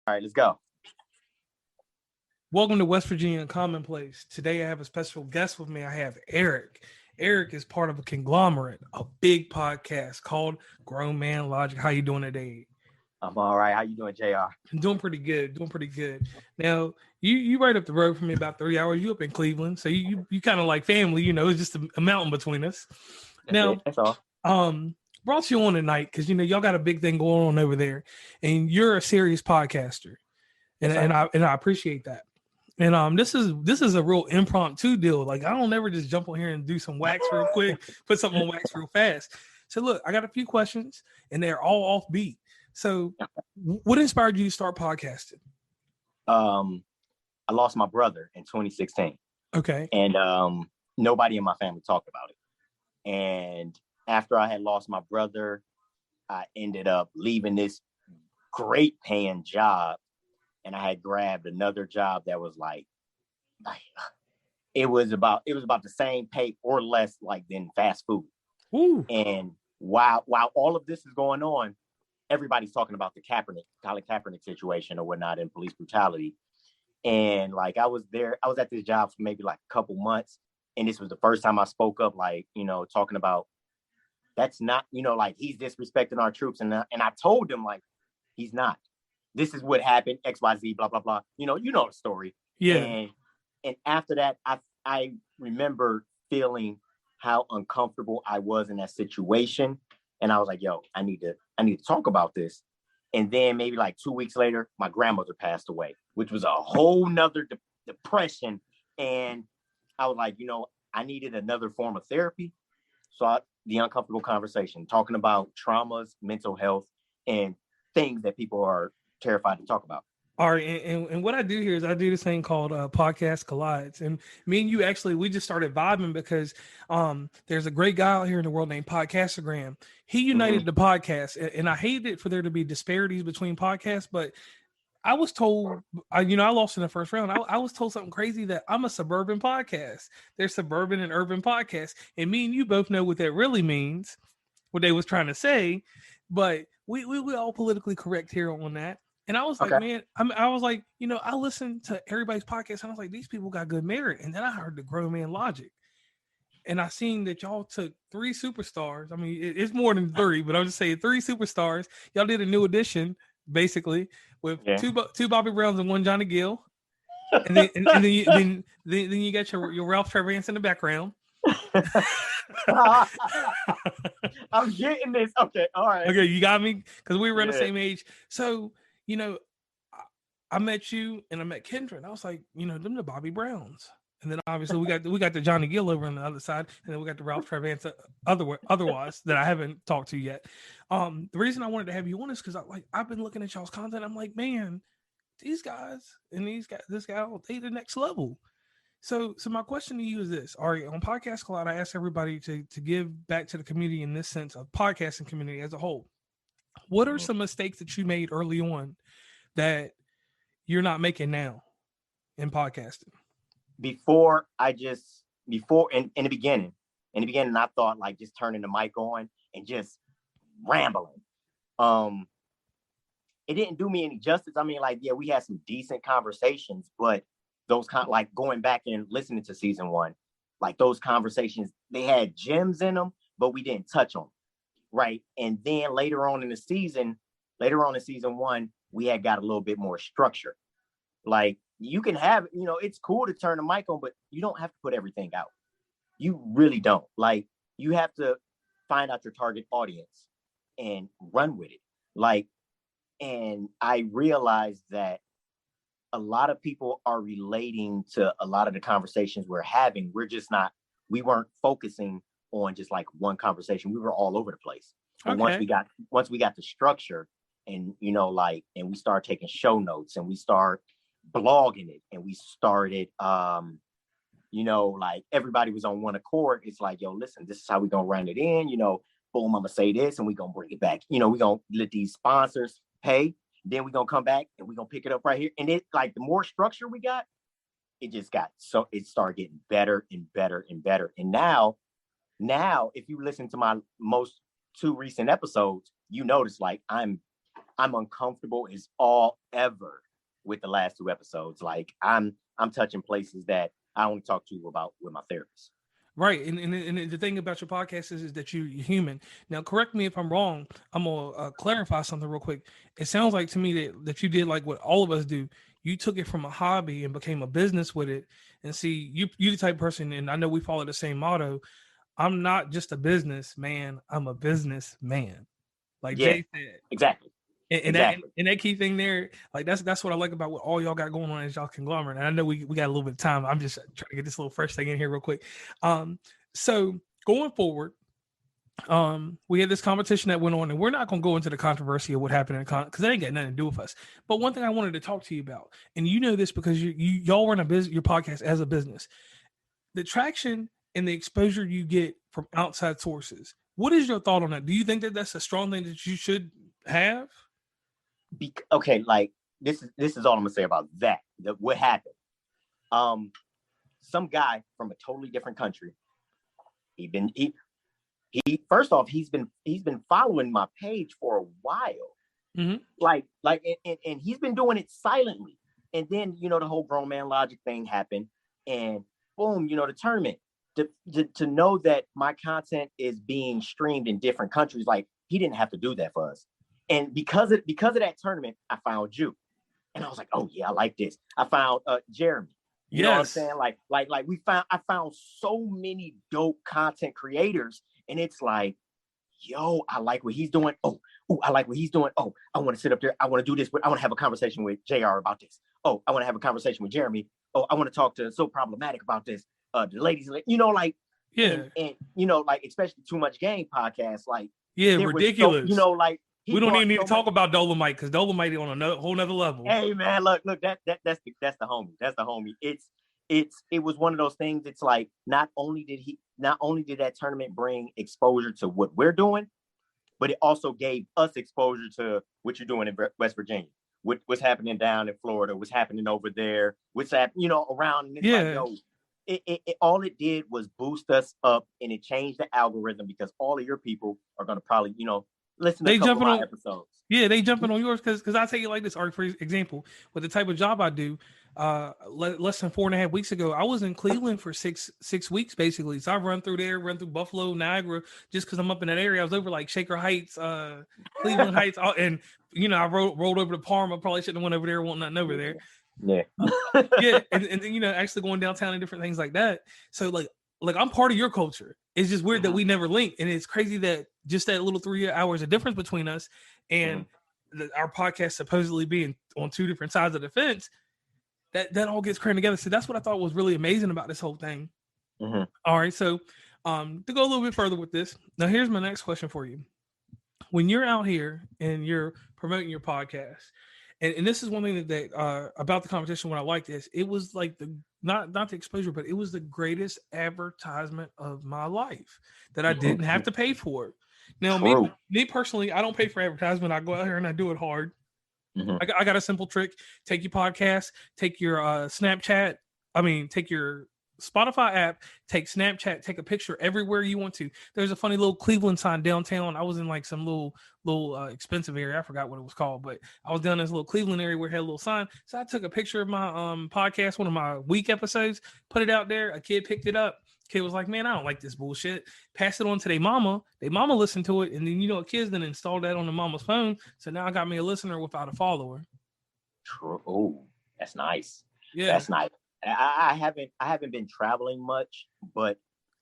All right, let's go. Welcome to West Virginia Commonplace. Today I have a special guest with me. I have Eric. Eric is part of a conglomerate, a big podcast called Grown Man Logic. How you doing today? I'm all right. How you doing, JR? I'm doing pretty good. Now, you right up the road from me about 3 hours. You up in Cleveland, so you kind of like family. It's just a mountain between us. That's all. Brought you on tonight because y'all got a big thing going on over there, and you're a serious podcaster, and I appreciate that. And this is a real impromptu deal. Like, I don't ever just jump on here and do some wax real quick, put something on wax real fast. So look, I got a few questions, and they're all offbeat. So, what inspired you to start podcasting? I lost my brother in 2016. Okay. And nobody in my family talked about it. And after I had lost my brother, I ended up leaving this great paying job, and I had grabbed another job that was like it was about the same pay or less like than fast food. Ooh. And while all of this is going on, everybody's talking about the Colin Kaepernick situation or whatnot and police brutality. And like I was at this job for maybe like a couple months, and this was the first time I spoke up, like, talking about that's not, like, he's disrespecting our troops. And I told them, like, he's not. This is what happened, XYZ, blah, blah, blah. You know the story. Yeah. And after that, I remember feeling how uncomfortable I was in that situation. And I was like, yo, I need to talk about this. And then maybe like 2 weeks later, my grandmother passed away, which was a whole nother depression. And I was like, I needed another form of therapy. So the uncomfortable conversation, talking about traumas, mental health, and things that people are terrified to talk about. All right, and what I do here is I do this thing called Podcast Collides, and me and you actually we just started vibing because there's a great guy out here in the world named Podcastagram. He united the podcast, and I hated it for there to be disparities between podcasts, but I was told, I lost in the first round. I was told something crazy that I'm a suburban podcast. There's suburban and urban podcasts, and me and you both know what that really means, what they was trying to say, but we all politically correct here on that. And I was like, man, I was like, I listened to everybody's podcast, and I was like, these people got good merit. And then I heard the Grown Man Logic, and I seen that y'all took 3 superstars. I mean, it's more than 3, but I'm just saying 3 superstars. Y'all did a new edition, basically, with two Bobby Browns and 1 Johnny Gill, and then you got your Ralph Trevance in the background. I'm getting this. Okay, all right. Okay, you got me because we were around the same age. So I met you and I met Kendra, and I was like, them the Bobby Browns. And then obviously we got the Johnny Gill over on the other side, and then we got the Ralph Trevance otherwise that I haven't talked to yet. The reason I wanted to have you on is because I've been looking at y'all's content. I'm like, man, these guys and this guy, they the next level. So my question to you is this. All right, on Podcast Collide, I asked everybody to give back to the community in this sense of podcasting community as a whole. What are some mistakes that you made early on that you're not making now in podcasting? Before in the beginning, I thought like just turning the mic on and just rambling. It didn't do me any justice. I mean, like, yeah, we had some decent conversations, but those like going back and listening to season 1, like those conversations, they had gems in them, but we didn't touch on them. Right. And then later on in season 1, we had got a little bit more structure. Like, you can have, it's cool to turn the mic on, but you don't have to put everything out. You really don't. Like, you have to find out your target audience and run with it. Like, and I realized that a lot of people are relating to a lot of the conversations we're having. We weren't focusing on just like one conversation. We were all over the place. But once we got the structure and, and we started taking show notes and we start blogging it and we started, like everybody was on one accord. It's like, yo, listen, this is how we're going to run it in, boom, I'm going to say this and we're going to bring it back. We're going to let these sponsors pay. Then we're going to come back and we're going to pick it up right here. And it, like, the more structure we got, it started getting better and better and better. And now, if you listen to my most 2 recent episodes, you notice like I'm I'm uncomfortable as all ever with the last 2 episodes. Like I'm touching places that I only talk to about with my therapist. Right, and the thing about your podcast is that you're human. Now, correct me if I'm wrong. I'm gonna clarify something real quick. It sounds like to me that you did like what all of us do. You took it from a hobby and became a business with it. And see, you the type of person, and I know we follow the same motto. I'm not just a business man. I'm a business man. Like Yeah, Jay said. exactly. And Exactly. that key thing there, like that's what I like about what all y'all got going on is y'all conglomerate. And I know we got a little bit of time. I'm just trying to get this little fresh thing in here real quick. So going forward, we had this competition that went on, and we're not going to go into the controversy of what happened in because that ain't got nothing to do with us. But one thing I wanted to talk to you about, and you know this because y'all run your podcast as a business, the traction and the exposure you get from outside sources. What is your thought on that? Do you think that that's a strong thing that you should have? Okay, like this is all I'm gonna say about that. What happened? Some guy from a totally different country. He first off, he's been following my page for a while. Mm-hmm. And he's been doing it silently. And then the whole grown man logic thing happened, and boom, the tournament. To know that my content is being streamed in different countries, like he didn't have to do that for us. And because of that tournament, I found you, and I was like, oh yeah, I like this. I found Jeremy. You know what I'm saying? Like I found so many dope content creators, and it's like, yo, I like what he's doing. Oh, I like what he's doing. Oh, I want to sit up there. I want to do this. I want to have a conversation with JR about this. Oh, I want to have a conversation with Jeremy. Oh, I want to talk to So Problematic about this. The ladies, and especially Too Much Game podcast, like ridiculous. We don't even need to talk about Dolomite because Dolomite is on a whole nother level. Hey man, look, that's the homie. That's the homie. It was one of those things. It's like not only did that tournament bring exposure to what we're doing, but it also gave us exposure to what you're doing in West Virginia, what's happening down in Florida, what's happening over there, what's happening, around. All it did was boost us up, and it changed the algorithm because all of your people are going to probably, listen to a couple of our episodes. Yeah, they jumping on yours because I tell you like this, Art, for example, with the type of job I do, less than 4.5 weeks ago, I was in Cleveland for six weeks basically. So I run through Buffalo, Niagara, just because I'm up in that area. I was over like Shaker Heights, Cleveland Heights, and I rolled over to Parma. I probably shouldn't have went over there, want nothing over there. Yeah. Yeah, and then actually going downtown and different things like that. So like I'm part of your culture. It's just weird that we never linked, and it's crazy that just that little 3 hours of difference between us and our podcast supposedly being on two different sides of the fence. That all gets crammed together. So that's what I thought was really amazing about this whole thing. Mm-hmm. All right, so to go a little bit further with this, now here's my next question for you. When you're out here and you're promoting your podcast, and this is one thing that about the competition, what I liked is it was like not the exposure, but it was the greatest advertisement of my life that I didn't have to pay for. Now, me personally, I don't pay for advertisement. I go out here and I do it hard. Mm-hmm. I got a simple trick. Take your podcast, take your Snapchat. Take your Spotify app, take Snapchat, take a picture everywhere you want to. There's a funny little Cleveland sign downtown. I was in like some little expensive area. I forgot what it was called, but I was down in this little Cleveland area where it had a little sign. So I took a picture of my podcast, one of my week episodes, put it out there. A kid picked it up. Kid was like, man, I don't like this bullshit. Passed it on to their mama. Their mama listened to it. And then, kids then installed that on the mama's phone. So now I got me a listener without a follower. True. Oh, that's nice. Yeah. That's nice. I haven't been traveling much, but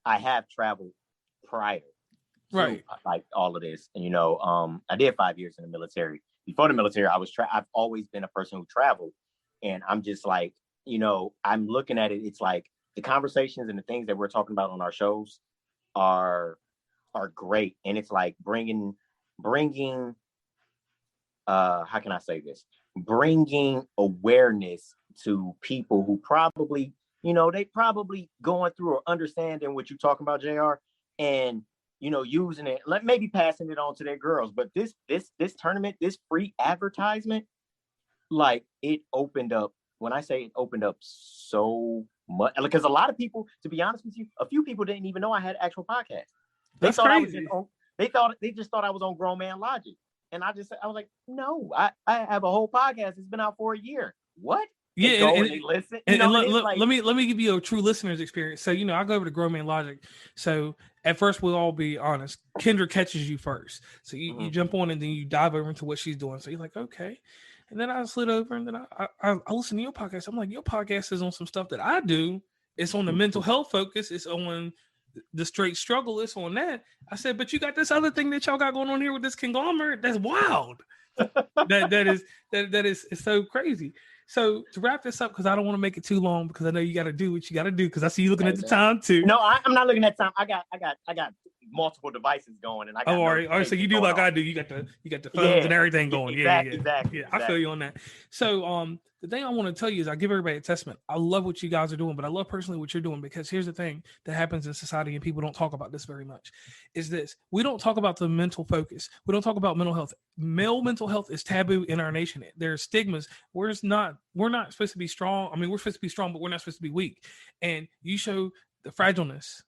I have traveled prior to like all of this. And, I did 5 years in the military. Before the military, I've always been a person who traveled. And I'm just like, I'm looking at it. It's like the conversations and the things that we're talking about on our shows are great. And it's like bringing how can I say this? Bringing awareness to people who probably, they probably going through or understanding what you're talking about, JR, and, using it, maybe passing it on to their girls. But this tournament, this free advertisement, like it opened up, when I say it opened up so much, because a lot of people, to be honest with you, a few people didn't even know I had an actual podcast. They just thought I was on Grown Man Logic. And I was like, no, I have a whole podcast. It's been out for a year. What? Yeah, and they listen. Let me give you a true listener's experience. So, I go over to Grown Man Logic. So at first, we'll all be honest. Kendra catches you first. So you jump on and then you dive over into what she's doing. So you're like, okay. And then I slid over and then I listen to your podcast. I'm like, your podcast is on some stuff that I do. It's on the mental health focus. It's on the straight struggle. It's on that. I said, but you got this other thing that y'all got going on here with this conglomerate. That's wild. that is so crazy. So to wrap this up, because I don't want to make it too long, because I know you got to do what you got to do. Because I see you looking at the time too. No, I'm not looking at time. I got multiple devices going, and I got. All right. So you do like I do. You got the phones and everything going. Exactly. Yeah, I feel you on that. So the thing I want to tell you is I give everybody a testament. I love what you guys are doing, but I love personally what you're doing, because here's the thing that happens in society, and people don't talk about this very much, is this. We don't talk about the mental focus. We don't talk about mental health. Male mental health is taboo in our nation. There are stigmas. We're not supposed to be strong. I mean, we're supposed to be strong, but we're not supposed to be weak. And you show the fragileness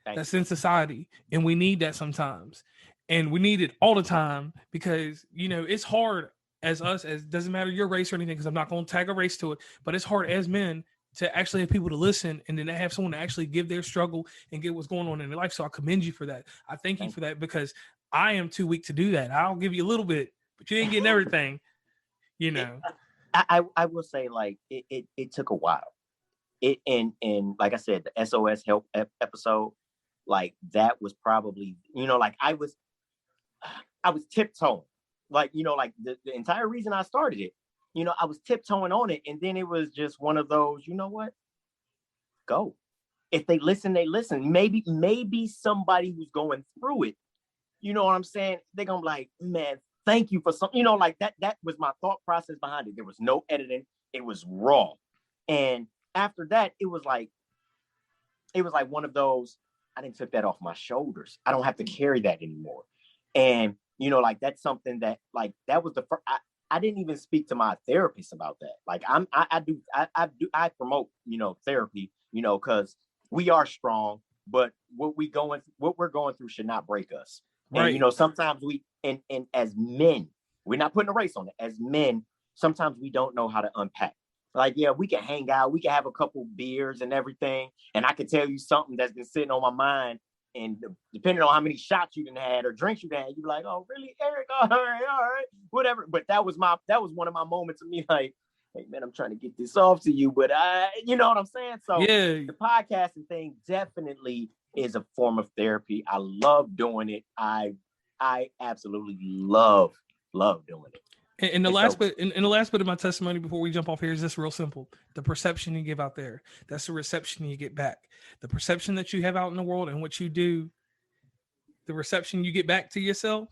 that's in society, and we need that sometimes. And we need it all the time, because, it's hard as doesn't matter your race or anything, because I'm not going to tag a race to it, but it's hard as men to actually have people to listen, and then to have someone to actually give their struggle and get what's going on in their life. So I commend you for that. I thank you for that, because I am too weak to do that. I'll give you a little bit, but you ain't getting everything, I will say, like, it took a while. And like I said, the SOS help episode, like, that was probably, like, I was tiptoeing. Like, like the entire reason I started it, I was tiptoeing on it. And then it was just one of those, you know what? Go. If they listen, they listen. Maybe somebody who's going through it, you know what I'm saying? They're going to be like, man, thank you for something, like that was my thought process behind it. There was no editing. It was raw. And after that, it was like one of those, I didn't took that off my shoulders. I don't have to carry that anymore. And, like, that's something that, like, that was the first, I didn't even speak to my therapist about that. Like, I promote, therapy, cause we are strong, but what we're going through should not break us. Right. And, sometimes and as men, we're not putting a race on it. As men, sometimes we don't know how to unpack. Like, yeah, we can hang out, we can have a couple beers and everything, and I can tell you something that's been sitting on my mind, and depending on how many shots you had or drinks you had, you'd be like, oh, really, Eric? All right, whatever. But that was one of my moments of me like, hey, man, I'm trying to get this off to you, but you know what I'm saying? So yeah, the podcasting thing definitely is a form of therapy. I love doing it. I absolutely love doing it. And the last bit of my testimony before we jump off here is just real simple. The perception you give out there, that's the reception you get back. The perception that you have out in the world and what you do, the reception you get back to yourself,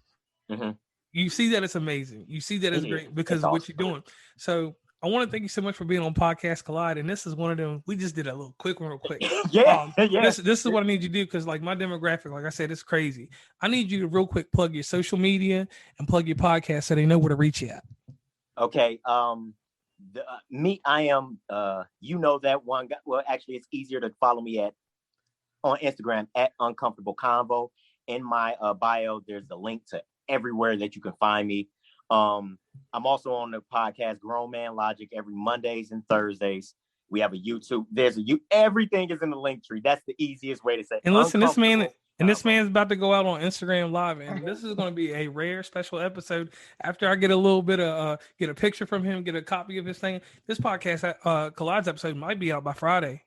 you see that it's amazing. You see that it's great because of what you're doing. So I want to thank you so much for being on Podcast Collide. And this is one of them. We just did a little quick one real quick. Yeah. This is what I need you to do, because, like, my demographic, like I said, it's crazy. I need you to real quick plug your social media and plug your podcast so they know where to reach you at. Okay. I am, that one guy. Well, actually, it's easier to follow me on Instagram at Uncomfortable Convo. In my bio, there's the link to everywhere that you can find me. I'm also on the podcast Grown Man Logic every Mondays and Thursdays. We have a YouTube. Everything is in the link tree. That's the easiest way to say. And listen, this man's about to go out on Instagram Live, and this is going to be a rare special episode. After I get a little bit of get a picture from him, get a copy of his thing. This podcast Collides episode might be out by Friday.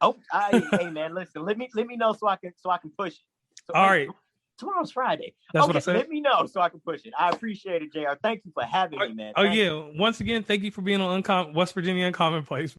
Oh, hey man, listen. Let me know so I can push it. So, all right. Tomorrow's Friday. That's what I said. Let me know so I can push it. I appreciate it, JR. Thank you for having me, man. Yeah. Once again, thank you for being on West Virginia Uncommon Place.